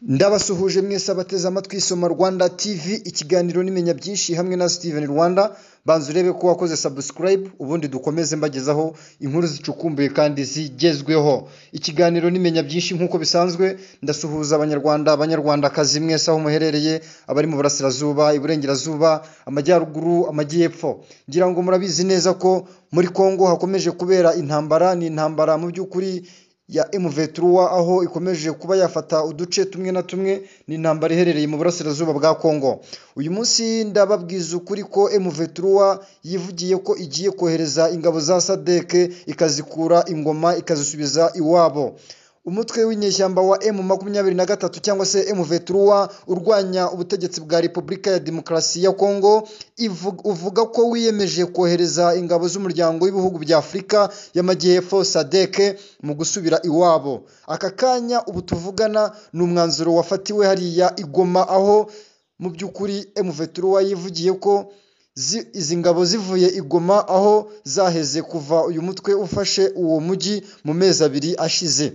Ndabasuhuje mwese abateze amatwi Soma Rwanda TV, ikiganiro nimenya byinshi hamwe na Steven Rwanda. Banza urebe ko wakoze subscribe, ubundi dukomeze mbagezaho inkuru zicukumbuye kandi zigezweho. Ikiganiro nimenya byinshi nkuko bisanzwe, ndasuhuza abanyarwandakazi mwese aho muherereye, abari mu burasirazuba, iburengerazuba, amajyaruguru, amajyepfo. Ngira ngo murabizi neza ko muri Kongo hakomeje kubera intambara, ni intambara mu by'ukuri ya M23 aho ikomeje kuba yafata uduce tumwe na tumwe. Ni intambara iherereye mu burasirazuba bwa Kongo. Uyu munsi ndababwiza ukuri ko M23 yivugiye ko igiye kohereza ingabo za SADC ikazikura ingoma ikazisubiza iwabo. Umutwe w'inyeshyamba wa M23 cyangwa se M23 urwanya ubutegetsi bwa Repubulika ya Demokarasi ya Kongo uvuga ko wiyemeje kohereza ingabo z'umuryango w'ibihugu bya Afurika y'Amajyepfo SADC mu gusubira iwabo. Aka kanya ubu tuvugana n'umwanzuro wafatiwe hariya Igoma, aho mu by'ukuri M23 yivugiye ko izi ngabo zivuye Igoma aho zaheze kuva uyu mutwe ufashe uwo mujyi mu mezi 2 ashize,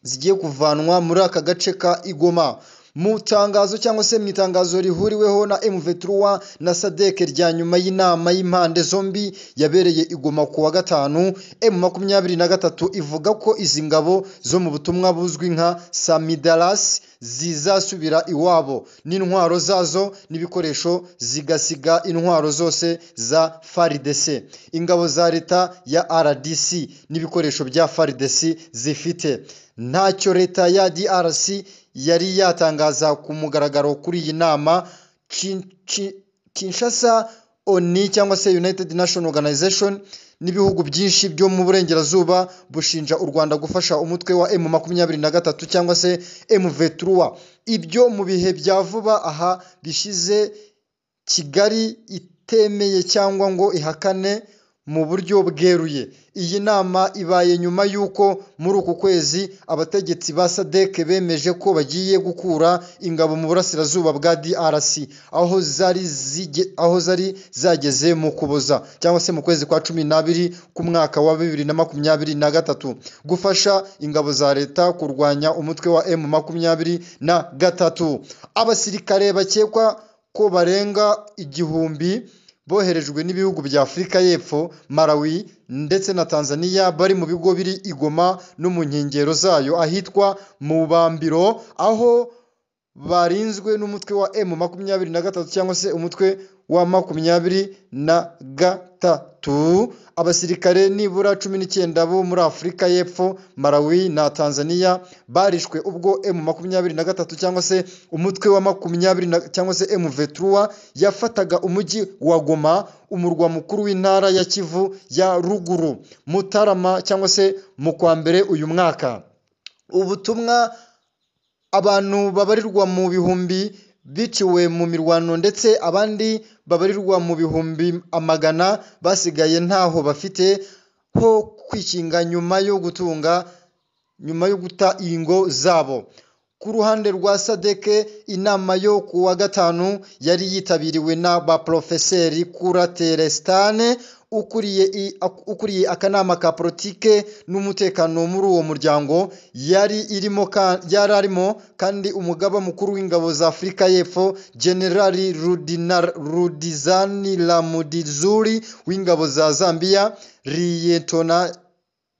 zigiye kuvanwa muri aka gace ka Igoma. Mu tangazo cyangwa se mu itangazo rihuriweho na M23 na SADC rya nyuma y'inama y'impande zombi yabereye Igoma ku wa gatanu, M23 ivuga ko izi ngabo zo mu butumwa buzwi nka Samidalas zizasubira iwabo n'intwaro zazo n'ibikoresho, zigasiga intwaro zose za FARDC. Ingabo za leta ya RDC n'ibikoresho bya FARDC zifite. Ntacyo leta ya DRC yari yatangaza ku mugaragaro kuri iyi nama. Kinshasa, ONU cyangwa se United Nations Organization n'ibihugu byinshi byo mu burengerazuba bushinja u Rwanda gufasha umutwe wa M23 cyangwa se M23. Ibyo mu bihe bya vuba aha bishize Kigali itemeye cyangwa ngo ihakane mu buryo bweruye. Iyi nama ibaye nyuma y'uko muri uku kwezi abategetsi ba SADC bemeje ko bagiye gukura ingabo mu burasirazuba bwa DRC aho zari zageze mu Kuboza cyangwa se mu kwezi kwa 12 ku mwaka wa 2023 gufasha ingabo za leta kurwanya umutwe wa M23. Abasirikare bakekwa ko barenga 1000 boherejwe n'ibihugu bya Afurika y'Epfo, Malawi ndetse na Tanzania bari mu bigo biri Igoma no mu nkengero zayo ahitwa mu Bambiro, aho barinzwe n'umutwe wa M23 cyangwa se umutwe wa 23. Abasirikare nibura 19 bo muri Afurika y'Epfo, Malawi na Tanzania barishwe ubwo M23 cyangwa se umutwe wa 20 cyangwa se M23 yafataga umujyi wa Goma, umurwa mukuru w'intara ya Kivu ya ruguru, Mutarama cyangwa se mu kwa mbere uyu mwaka. Ubutumwa abantu babarirwa mu bihumbi biciwe mu mirwano ndetse abandi babarirwa mu bihumbi amagana basigaye ntaho bafite ho kwikinga nyuma yo guta ingo zabo. Ku ruhande rwa SADC, inama yo ku wa gatanu yari yitabiriwe n'aba Profeseri Kura Terestane ukuriye akanama ka politike n'umutekano muri uwo muryango, yararimo kandi umugaba mukuru w'ingabo za Afurika y'Epfo Generali Rudizani Lamudizuri w'ingabo za Zambia, Liyetona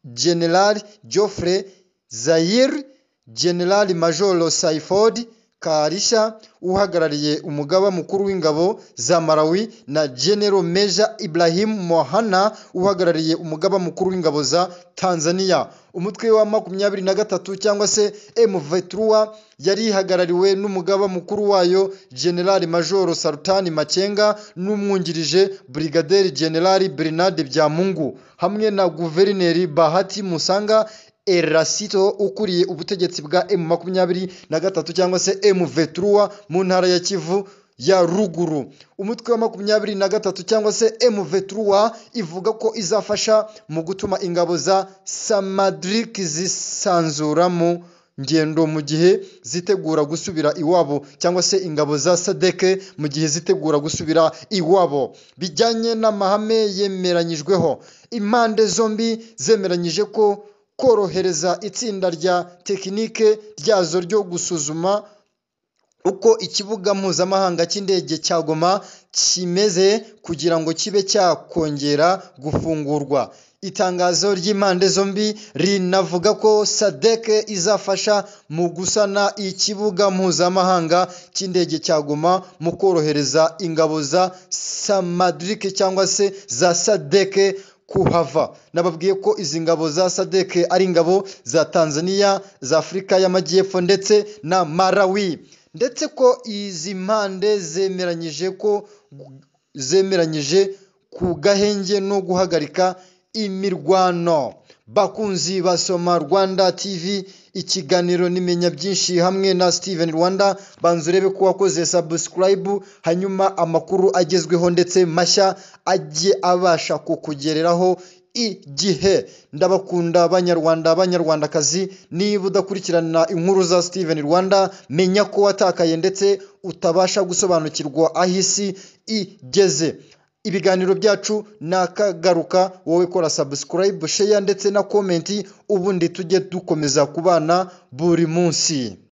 General Geoffrey Zaire, General Major Saifod Karisha uhagarariye umugaba mukuru w'ingabo za Malawi na General Major Ibrahim Mohana uhagarariye umugaba mukuru w'ingabo za Tanzania. Umutwe wa 23 cyangwa se M23 yari ihagarariwe n'umugaba mukuru wayo General Major Sultan Makenga n'umwungirije Brigadier General Bernard Byamungu hamwe na Guverineri Bahati Musanga Erasito ukuriye ubutegetsi bwa M23 cyangwa se M23 mu ntara ya Kivu ya ruguru. Umutwe wa 23 cyangwa se M23 ivuga ko izafasha mu gutuma ingabo za Samadrik zisanzura mu ngendo mu gihe zitegura gusubira iwabo, cyangwa se ingabo za SADC mu gihe zitegura gusubira iwabo. Bijyanye n'amahame yemeranyijweho, impande zombi zemeranyije ko korohereza itsinda rya tekinike ryazo ryo gusuzuma uko ikibuga mpuzamahanga cy'indege cya Goma kimeze kugira ngo kibe cyakongera gufungurwa. Itangazo ry'impande zombi rinavuga ko SADC izafasha mu gusana ikibuga mpuzamahanga cy'indege cya Goma mu korohereza ingabo za SAMADRIC cyangwa se za SADC kuhava. Nababwiye ko izi ngabo za SADC ari ingabo za Tanzania, za Afurika y'Amajyepfo ndetse na Malawi, ndetse ko izi mpande zemeranyije ku gahenge no guhagarika imirwano. Bakunzi basoma Rwanda TV, ikiganiro nimenya byinshi hamwe na Steven Rwanda, banza urebe ko wakoze subscribe, hanyuma amakuru agezweho ndetse mashya ajye abasha kukugereraho igihe. Ndabakunda Banyarwanda, Banyarwandakazi, niba udakurikirana inkuru za Steven Rwanda, menya ko watakaye ndetse utabasha gusobanukirwa aho isi igeze. Ibiganiro byacu nakagaruka, wowe kora subscribe, share ndetse na comment, ubundi tujye dukomeza kubana buri munsi.